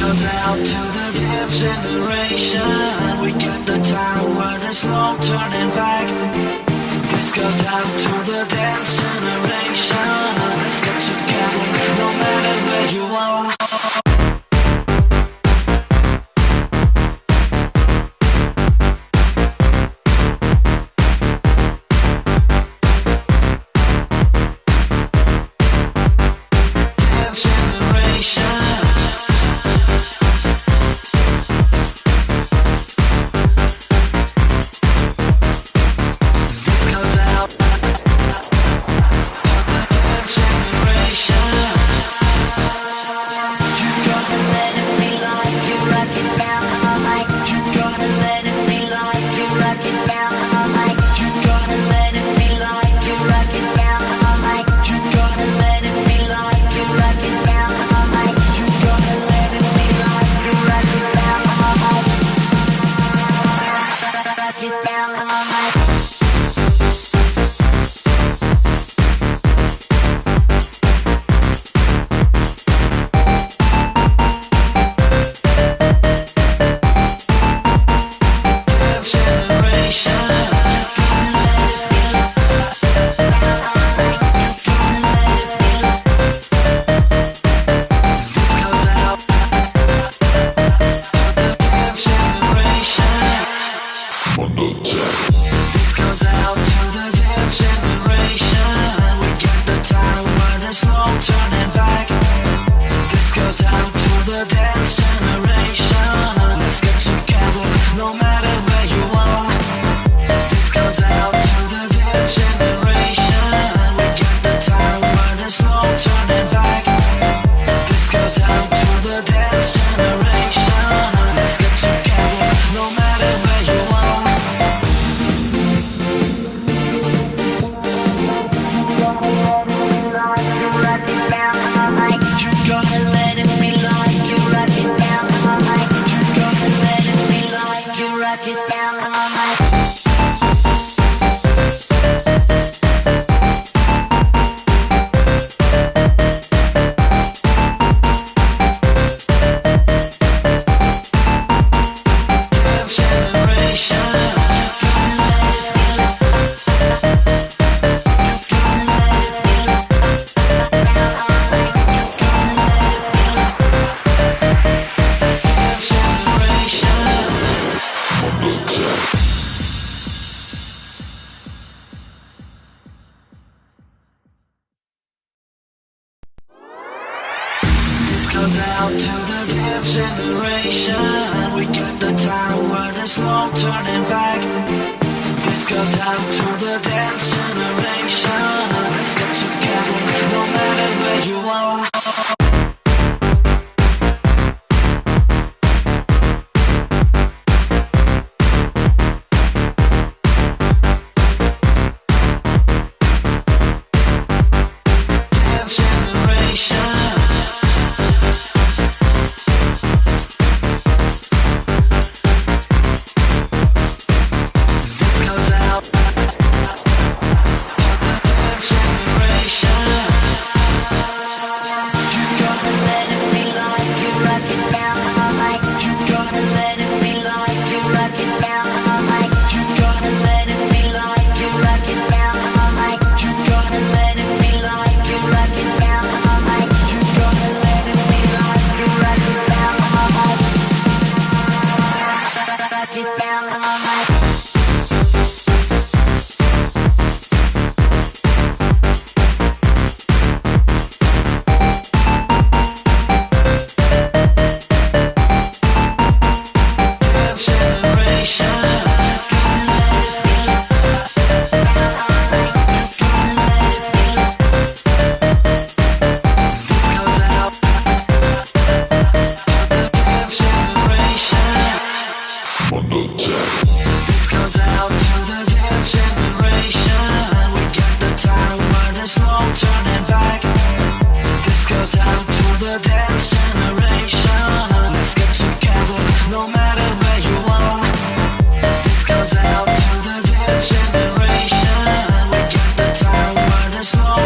goes out to the dance generation. We got the time where there's no turning back. This goes out to the dance generation. Let's get together, no matter where you are. Goes out to the dance generation. We got the time where there's no turning back. This goes out to the dance generation. Let's get together, no matter where you are.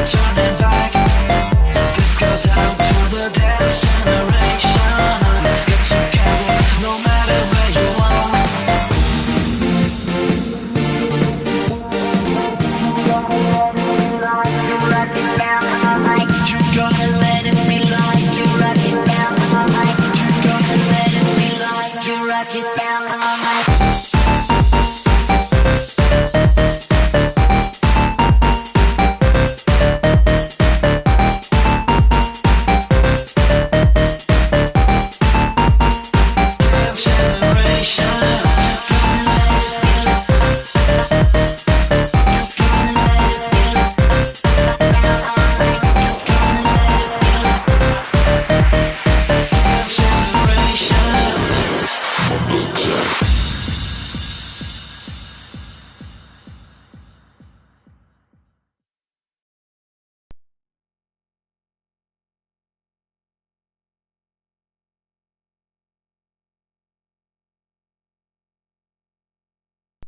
Turning back. This goes out to the dance generation. Let's get down.